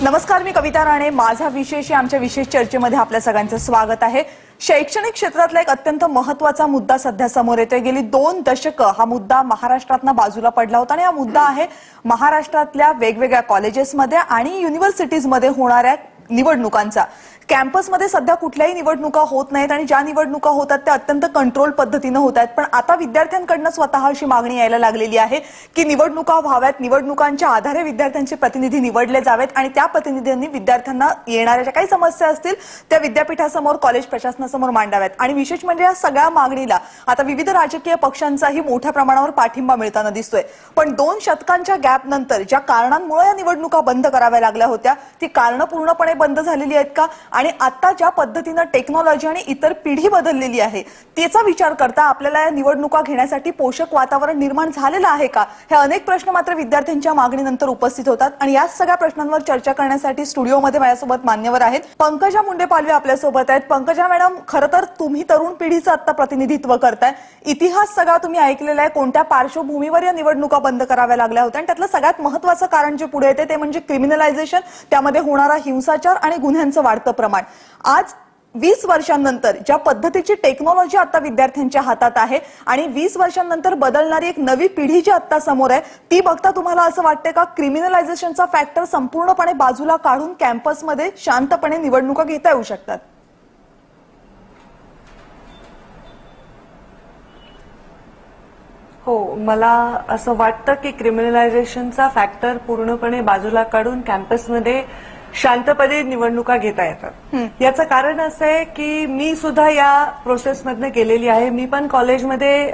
नमस्कार, मी कविता राणे. माझा विशेष आमच्या विशेष चर्चेमध्ये आपल्या सगळ्यांचं स्वागत आहे. शैक्षणिक क्षेत्रातला एक अत्यंत महत्त्वाचा मुद्दा सध्या समोर येतोय. गेली 2 दशकं हा मुद्दा महाराष्ट्रातनं बाजूला पडला होता आणि हा मुद्दा आहे महाराष्ट्रातल्या वेगवेगळ्या कॉलेजेसमध्ये आणि युनिव्हर्सिटीजमध्ये होणाऱ्या निवडणुकांचा. कॅम्पसमध्ये सध्या कुठल्याही निवडणुका होत नाहीत आणि ज्या निवडणुका होतात त्या अत्यंत कंट्रोल पद्धतीनं होत आहेत. पण आता विद्यार्थ्यांकडनं स्वतः अशी मागणी यायला लागलेली आहे की निवडणुका व्हाव्यात, निवडणुकांच्या आधारे विद्यार्थ्यांचे प्रतिनिधी निवडले जावेत आणि त्या प्रतिनिधींनी विद्यार्थ्यांना येणाऱ्या ज्या काही समस्या असतील त्या विद्यापीठासमोर, कॉलेज प्रशासनासमोर मांडाव्यात. आणि विशेष म्हणजे या सगळ्या मागणीला आता विविध राजकीय पक्षांचाही मोठ्या प्रमाणावर पाठिंबा मिळताना दिसतोय. पण 2 शतकांच्या गॅप नंतर ज्या कारणांमुळे या निवडणुका बंद कराव्या लागल्या होत्या ती कारणं पूर्णपणे बंद झालेली आहेत का? आणि आता ज्या पद्धतीने टेक्नॉलॉजी आणि इतर पिढी बदललेली आहे त्याचा विचार करता आपल्याला या निवडणुका घेण्यासाठी पोषक वातावरण निर्माण झालेलं आहे का? हे अनेक प्रश्न मात्र विद्यार्थ्यांच्या मागणीनंतर उपस्थित होतात आणि या सगळ्या प्रश्नांवर चर्चा करण्यासाठी स्टुडिओमध्ये माझ्यासोबत मान्यवर आहेत. पंकजा मुंडे पालवे आपल्यासोबत आहेत. पंकजा मॅडम, खरं तर तुम्ही तरुण पिढीचं आता प्रतिनिधित्व करताय. इतिहास सगळा तुम्ही ऐकलेला आहे. कोणत्या पार्श्वभूमीवर या निवडणुका बंद कराव्या लागल्या होत्या आणि त्यातलं सगळ्यात महत्त्वाचं कारण जे पुढे येते ते म्हणजे क्रिमिनलायझेशन, त्यामध्ये होणारा हिंसाचार आणि गुन्ह्यांचं वाढतं प्रमाण. आज 20 वर्षांनंतर ज्या पद्धतीची टेक्नॉलॉजी आता विद्यार्थ्यांच्या हातात आहे आणि 20 वर्षांनंतर बदलणारी एक नवी पिढी जी आता समोर आहे ती बघता तुम्हाला असं वाटतं का क्रिमिनलायझेशनचा फॅक्टर संपूर्णपणे बाजूला काढून कॅम्पसमध्ये शांतपणे निवडणुका घेता येऊ शकतात? हो, मला असं वाटतं की क्रिमिनलायझेशनचा फॅक्टर पूर्णपणे बाजूला काढून कॅम्पसमध्ये शांतपणे निवडणुका घेता येतात. याचं कारण असं आहे की मी सुद्धा या प्रोसेसमधनं गेलेली आहे. मी पण कॉलेजमध्ये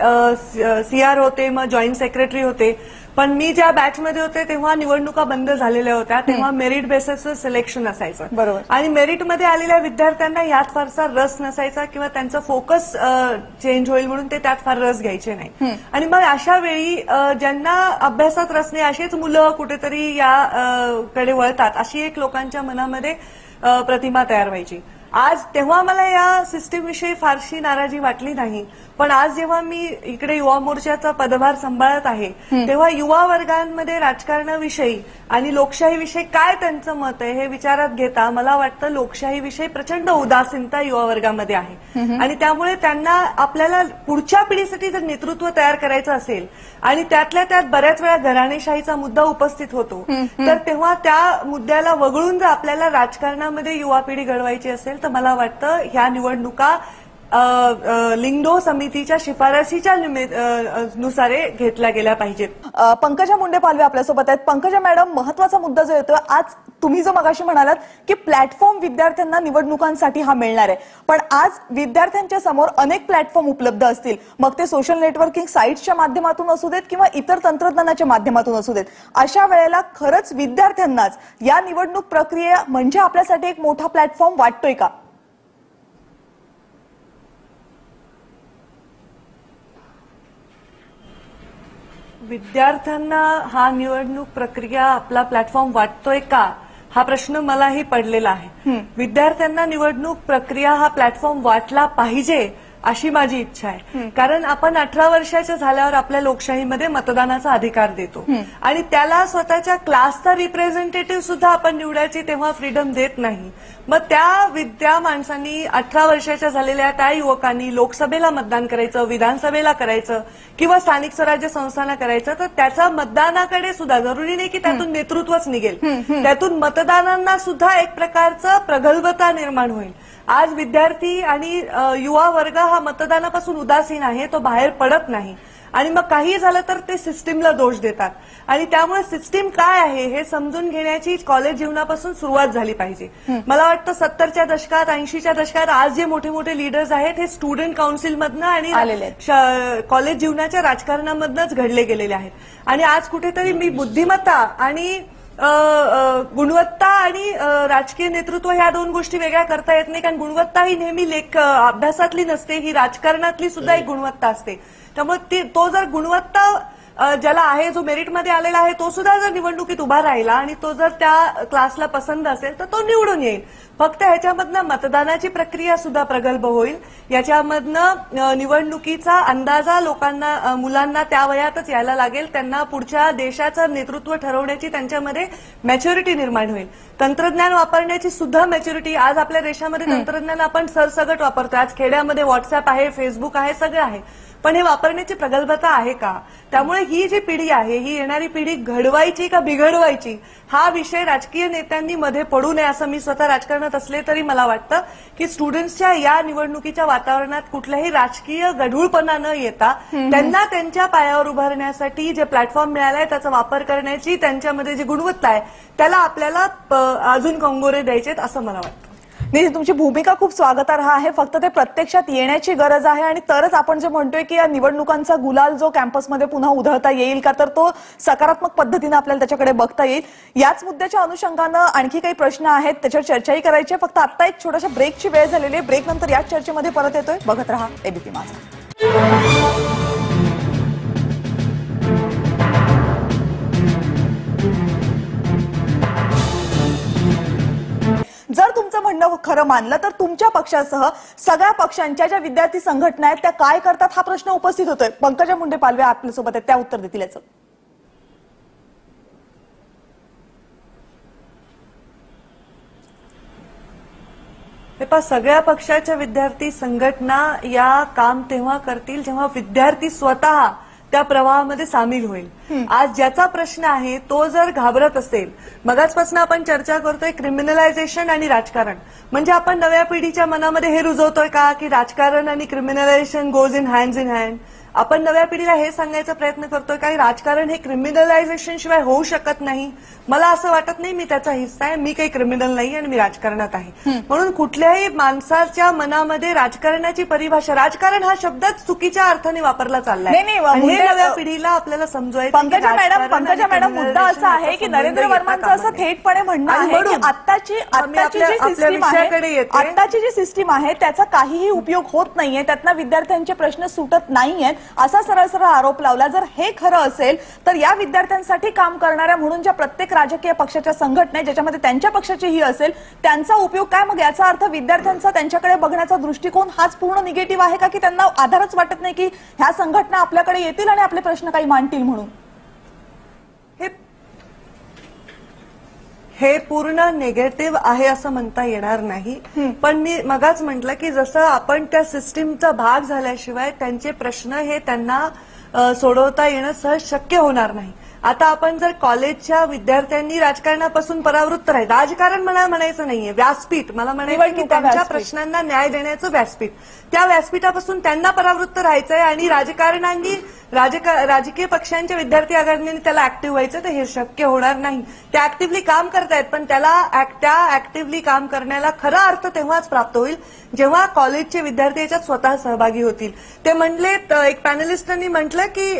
CR होते, मग जॉईंट सेक्रेटरी होते. पण मी ज्या बॅचमध्ये होते तेव्हा निवडणुका बंद झालेल्या होत्या. तेव्हा मेरिट बेसिसवर सिलेक्शन असायचं. बरोबर. आणि मेरिटमध्ये आलेल्या विद्यार्थ्यांना यात फारसा रस नसायचा किंवा त्यांचा फोकस चेंज होईल म्हणून ते त्यात फार रस घ्यायचे नाही. आणि मग अशा वेळी ज्यांना अभ्यासात रस नाही अशीच मुलं कुठेतरी याकडे वळतात अशी एक लोकांच्या मनामध्ये प्रतिमा तयार व्हायची. आज तेव्हा मला या सिस्टीमविषयी फारशी नाराजी वाटली नाही. पण आज जेव्हा मी इकडे युवा मोर्चाचा पदभार सांभाळत आहे तेव्हा युवा वर्गांमध्ये राजकारणाविषयी आणि लोकशाहीविषयी काय त्यांचं मत आहे हे विचारात घेता मला वाटतं लोकशाहीविषयी प्रचंड उदासीनता युवा वर्गामध्ये आहे. आणि त्यामुळे त्यांना आपल्याला पुढच्या पिढीसाठी जर नेतृत्व तयार करायचं असेल आणि त्यातल्या त्यात बऱ्याच वेळा घराणेशाहीचा मुद्दा उपस्थित होतो तर तेव्हा त्या मुद्द्याला वगळून जर आपल्याला राजकारणामध्ये युवा पिढी घडवायची असेल तर मला वाटतं ह्या निवडणुका लिंगडो समितीच्या शिफारसीच्या नुसार घेतल्या गेल्या पाहिजेत. पंकजा मुंडे पालवे आपल्यासोबत आहेत. पंकजा मॅडम, महत्वाचा मुद्दा जो येतोय आज तुम्ही जो मगाशी म्हणालात की प्लॅटफॉर्म विद्यार्थ्यांना निवडणुकांसाठी हा मिळणार आहे. पण आज विद्यार्थ्यांच्या समोर अनेक प्लॅटफॉर्म उपलब्ध असतील, मग ते सोशल नेटवर्किंग साईट्सच्या माध्यमातून असू देत किंवा इतर तंत्रज्ञानाच्या माध्यमातून असू देत. अशा वेळेला खरंच विद्यार्थ्यांनाच या निवडणूक प्रक्रिया म्हणजे आपल्यासाठी एक मोठा प्लॅटफॉर्म वाटतोय का? विद्यार्थ्यांना हा निवडणूक प्रक्रिया आपला प्लॅटफॉर्म वाटतोय का हा प्रश्न मलाही पडलेला आहे. विद्यार्थ्यांना निवडणूक प्रक्रिया हा प्लॅटफॉर्म वाटला पाहिजे अशी माझी इच्छा आहे. कारण आपण 18 वर्षाच्या झाल्यावर आपल्या लोकशाहीमध्ये मतदानाचा अधिकार देतो आणि त्याला स्वतःच्या क्लासचा रिप्रेझेंटेटिव्ह सुद्धा आपण निवडायची तेव्हा फ्रीडम देत नाही. मग त्या माणसांनी 18 वर्षाच्या झालेल्या त्या युवकांनी लोकसभेला मतदान करायचं, विधानसभेला करायचं किंवा स्थानिक स्वराज्य संस्थांना करायचं तर त्याचा मतदानाकडे सुद्धा जरुरी नाही की त्यातून नेतृत्वच निघेल, त्यातून मतदानांना सुद्धा एक प्रकारचं प्रगल्भता निर्माण होईल. आज विद्यार्थी आणि युवा वर्ग हा मतदानापासून उदासीन आहे, तो बाहेर पडत नाही आणि मग काही झालं तर ते सिस्टीमला दोष देतात. आणि त्यामुळे सिस्टीम काय आहे हे समजून घेण्याची कॉलेज जीवनापासून सुरुवात झाली पाहिजे. मला वाटतं 70च्या दशकात 80च्या दशकात आज जे मोठे मोठे लीडर्स आहेत हे स्टुडंट काउन्सिलमधनं आणि कॉलेज जीवनाच्या राजकारणामधनंच घडले गेलेले आहेत. आणि आज कुठेतरी मी बुद्धिमत्ता आणि गुणवत्ता आणि राजकीय नेतृत्व ह्या 2 गोष्टी वेगळ्या करता येत नाही. कारण गुणवत्ता ही नेहमी अभ्यासातली नसते, ही राजकारणातली सुद्धा एक गुणवत्ता असते. त्यामुळे तो जर गुणवत्ता ज्याला आहे, जो मेरिटमध्ये आलेला आहे, तो सुद्धा जर निवडणुकीत उभा राहिला आणि तो जर त्या क्लासला पसंत असेल तर तो निवडून येईल. फक्त ह्याच्यामधनं मतदानाची प्रक्रिया सुद्धा प्रगल्भ होईल. याच्यामधनं निवडणुकीचा अंदाजा लोकांना, मुलांना त्या वयातच यायला लागेल. त्यांना पुढच्या देशाचं नेतृत्व ठरवण्याची त्यांच्यामध्ये मॅच्युरिटी निर्माण होईल. तंत्रज्ञान वापरण्याची सुद्धा मॅच्युरिटी आज आपल्या देशामध्ये तंत्रज्ञान आपण सरसकट वापरतो. आज खेड्यामध्ये व्हॉट्सअप आहे, फेसबुक आहे, सगळं आहे, पण हे वापरण्याची प्रगल्भता आहे का? त्यामुळे ही जी पिढी आहे, ही येणारी पिढी घडवायची का बिघडवायची, हा विषय राजकीय नेत्यांनी मध्ये पडू नये असं मी स्वतः राजकारणात असले तरी मला वाटतं की स्टुडंट्सच्या या निवडणुकीच्या वातावरणात कुठलाही राजकीय गढूळपणा न येता त्यांना त्यांच्या पायावर उभारण्यासाठी जे प्लॅटफॉर्म मिळालाय त्याचा वापर करण्याची त्यांच्यामध्ये जी गुणवत्ता आहे त्याला आपल्याला अजून कंगोरे द्यायचेत असं मला वाटतं. निधी, तुमची भूमिका खूप स्वागतार्ह आहे. फक्त ते प्रत्यक्षात येण्याची गरज आहे आणि तरच आपण जे म्हणतोय की या निवडणुकांचा गुलाल जो कॅम्पसमध्ये पुन्हा उधळता येईल का, तर तो सकारात्मक पद्धतीने आपल्याला त्याच्याकडे बघता येईल. याच मुद्द्याच्या अनुषंगानं आणखी काही प्रश्न आहेत, त्याच्यावर चर्चाही करायची आहे. फक्त आता एक छोट्याशा ब्रेकची वेळ झालेली आहे. ब्रेक नंतर याच चर्चेमध्ये परत येतोय. बघत रहा एबीपी माझा. जर तुमचं म्हणणं खरं मानलं तर तुमच्या पक्षासह सगळ्या पक्षांच्या ज्या विद्यार्थी संघटना आहेत त्या काय करतात हा प्रश्न उपस्थित होतोय. पंकजा मुंडे पालवे आपल्यासोबत आहेत, त्या उत्तर देतील याचं. सगळ्या पक्षाच्या विद्यार्थी संघटना या काम तेव्हा करतील जेव्हा विद्यार्थी स्वतः त्या प्रवाहामध्ये सामील होईल. आज ज्याचा प्रश्न आहे तो जर घाबरत असेल, मगाचपासून आपण चर्चा करतोय क्रिमिनलायझेशन आणि राजकारण, म्हणजे आपण नव्या पिढीच्या मनामध्ये हे रुजवतोय का की राजकारण आणि क्रिमिनलायझेशन गोज इन हँड. आपण नव्या पिढीला हे सांगायचा प्रयत्न करतोय का राजकारण हे क्रिमिनलायझेशन शिवाय होऊ शकत नाही. मला असं वाटत नाही मी त्याचा हिस्सा आहे, मी काही क्रिमिनल नाही आणि मी राजकारणात आहे. म्हणून कुठल्याही माणसाच्या मनामध्ये राजकारणाची परिभाषा, राजकारण हा शब्दच चुकीच्या अर्थाने वापरला चाललाय. हे नव्या पिढीला आपल्याला समजवायचं. पंकजा मॅडम, मुद्दा असा आहे की नरेंद्र वर्मांचं असं थेटपणे म्हणणं आहे की आत्ताची जी सिस्टीम आहे त्याचा काहीही उपयोग होत नाहीये, त्यातनं विद्यार्थ्यांचे प्रश्न सुटत नाहीयेत असा सरळ सरळ आरोप लावला. जर हे खरं असेल तर या विद्यार्थ्यांसाठी काम करणाऱ्या म्हणून ज्या प्रत्येक राजकीय पक्षाच्या संघटना ज्याच्यामध्ये त्यांच्या पक्षाचीही असेल त्यांचा उपयोग काय? मग याचा अर्थ विद्यार्थ्यांचा त्यांच्याकडे बघण्याचा दृष्टिकोन हाच पूर्ण निगेटिव्ह आहे का, की त्यांना आधारच वाटत नाही की ह्या संघटना आपल्याकडे येतील आणि आपले प्रश्न काही मांडतील म्हणून? हे पूर्ण निगेटिव्ह आहे असं म्हणता येणार नाही. पण मी मगाच म्हटलं की जसं आपण त्या सिस्टीमचा भाग झाल्याशिवाय त्यांचे प्रश्न हे त्यांना सोडवता येणं सहज शक्य होणार नाही. आता आपण जर कॉलेजच्या विद्यार्थ्यांनी राजकारणापासून परावृत्त राहील, राजकारण मला म्हणायचं नाहीये, व्यासपीठ मला म्हणायचं की त्यांच्या प्रश्नांना न्याय देण्याचं व्यासपीठ, त्या व्यासपीठापासून त्यांना परावृत्त राहायचंय आणि राजकारणांनी राजकीय पक्षांच्या विद्यार्थी आघाडीने त्याला ऍक्टिव्ह व्हायचं, तर हे शक्य होणार नाही. ते ऍक्टिव्हली काम करतायत पण त्या ऍक्टिव्हली काम करण्याला खरा अर्थ तेव्हाच प्राप्त होईल जेव्हा कॉलेजचे विद्यार्थी याच्यात स्वतः सहभागी होतील. ते म्हणले, एक पॅनलिस्टांनी म्हटलं की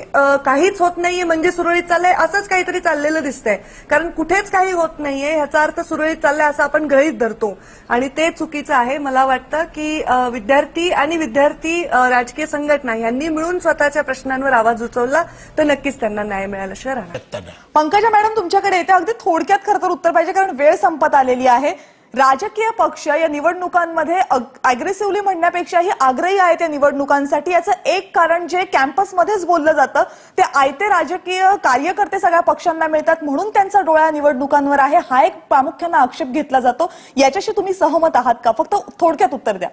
काहीच होत नाहीये म्हणजे सुरळीत चाललंय, असंच काहीतरी चाललेलं दिसतंय. कारण कुठेच काही होत नाहीये ह्याचा अर्थ सुरळीत चाललंय असं आपण गृहीत धरतो आणि ते चुकीचं आहे. मला वाटतं की विद्यार्थी आणि विद्यार्थी राजकीय संघटना यांनी मिळून स्वतःच्या प्रश्नांवर आवाज उचवला तर नक्कीच त्यांना न्याय मिळाल्याशिवाय राहणार. पंकजा मॅडम, तुमच्याकडे येते. अगदी थोडक्यात खरं तर उत्तर पाहिजे कारण वेळ संपत आलेली आहे. राजकीय पक्ष या निवडणुकांमध्ये अग्रेसिव्हली म्हणण्यापेक्षाही आग्रही आहेत या निवडणुकांसाठी. याचं एक कारण जे कॅम्पसमध्येच बोललं जातं ते आयते राजकीय कार्यकर्ते सगळ्या पक्षांना मिळतात म्हणून त्यांचा डोळा निवडणुकांवर आहे, हा एक प्रामुख्याने आक्षेप घेतला जातो. याच्याशी तुम्ही सहमत आहात का? फक्त थोडक्यात उत्तर द्या.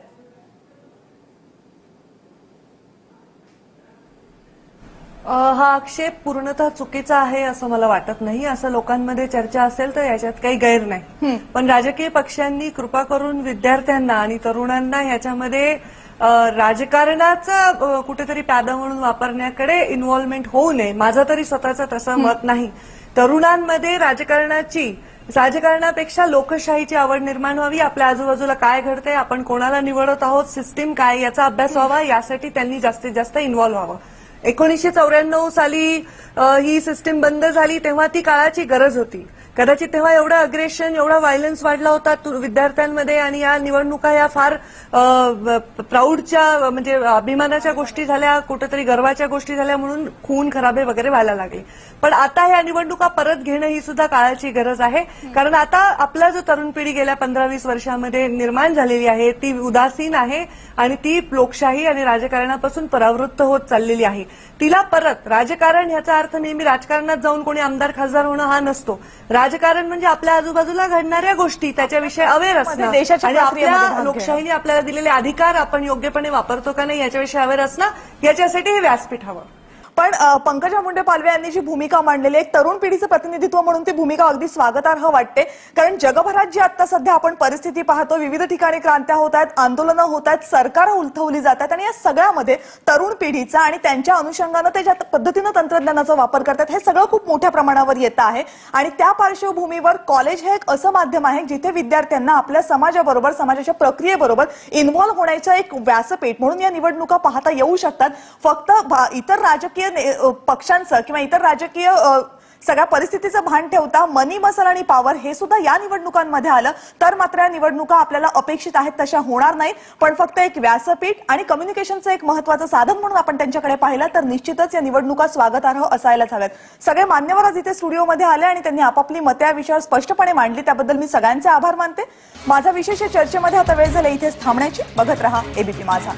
हा आक्षेप पूर्णतः चुकीचा आहे असं मला वाटत नाही. असं लोकांमध्ये चर्चा असेल तर याच्यात काही गैर नाही. पण राजकीय पक्षांनी कृपा करून विद्यार्थ्यांना आणि तरुणांना याच्यामध्ये राजकारणाचा कुठेतरी प्यादा म्हणून वापरण्याकडे इन्व्हॉल्वमेंट होऊ नये. माझं तरी स्वतःचं तसं मत नाही. तरुणांमध्ये राजकारणापेक्षा लोकशाहीची आवड निर्माण व्हावी, आपल्या आजूबाजूला काय घडतंय, आपण कोणाला निवडत आहोत, सिस्टीम काय याचा अभ्यास व्हावा, यासाठी त्यांनी जास्तीत जास्त इन्व्हॉल्व्ह व्हावं. 1994 साली ही सिस्टीम बंद झाली तेव्हा ती काळाची गरज होती. कदाचित तेव्हा एवढं अग्रेशन, एवढा व्हायलन्स वाढला होता विद्यार्थ्यांमध्ये आणि या निवडणुका या फार प्राऊडच्या म्हणजे अभिमानाच्या गोष्टी झाल्या, कुठेतरी गर्वाच्या गोष्टी झाल्या म्हणून खून खराबे वगैरे व्हायला लागले. पण आता या निवडणुका परत घेणं ही सुद्धा काळाची गरज आहे. कारण आता आपला जो तरुण पिढी गेल्या 15-20 वर्षामध्ये निर्माण झालेली आहे ती उदासीन आहे आणि ती लोकशाही आणि राजकारणापासून परावृत्त होत चाललेली आहे. तिला परत राजकारण ह्याचा अर्थ नेहमी राजकारणात जाऊन कोणी आमदार खासदार होणं हा नसतो. राजकारण म्हणजे आपल्या आजूबाजूला घडणाऱ्या गोष्टी त्याच्याविषयी अवेअर असणं देशाच्या आणि प्रक्रियेमध्ये भाग आपल्या घेणं. लोकशाहीने आपल्याला दिलेले अधिकार आपण योग्यपणे वापरतो का नाही याच्याविषयी अवेअर असणं याच्यासाठी हे व्यासपीठ हवं. पण पंकजा मुंडे पालवे यांनी जी भूमिका मांडलेली आहे, एक तरुण पिढीचं प्रतिनिधित्व म्हणून ती भूमिका अगदी स्वागतार्ह वाटते. कारण जगभरात जी आता सध्या आपण परिस्थिती पाहतो, विविध ठिकाणी क्रांत्या होत आहेत, आंदोलनं होत आहेत, सरकारं उलथवली जातात आणि या सगळ्यामध्ये तरुण पिढीचा आणि त्यांच्या अनुषंगानं ते ज्या पद्धतीनं तंत्रज्ञानाचा वापर करतात हे सगळं खूप मोठ्या प्रमाणावर येतं आहे. आणि त्या पार्श्वभूमीवर कॉलेज हे एक असं माध्यम आहे जिथे विद्यार्थ्यांना आपल्या समाजाबरोबर, समाजाच्या प्रक्रियेबरोबर इन्व्हॉल्व्ह होण्याचं एक व्यासपीठ म्हणून या निवडणुका पाहता येऊ शकतात. फक्त इतर राजकीय पक्षांचं किंवा इतर राजकीय सगळ्या परिस्थितीचं भान ठेवता मनी, मसल आणि पॉवर हे सुद्धा या निवडणुकांमध्ये आलं तर मात्र या निवडणुका आपल्याला अपेक्षित आहेत तशा होणार नाही. पण फक्त एक व्यासपीठ आणि कम्युनिकेशनचं एक महत्त्वाचं साधन म्हणून आपण त्यांच्याकडे पाहिलं तर निश्चितच या निवडणुका स्वागतार्ह असायलाच हव्यात. सगळे मान्यवर आज इथे स्टुडिओमध्ये आले आणि त्यांनी आपापली मते या विषयावर स्पष्टपणे मांडली. त्याबद्दल मी सगळ्यांचे आभार मानते. माझा विशेष चर्चेमध्ये आता वेळ झाला इथेच थांबण्याची. बघत रहा एबीपी माझा.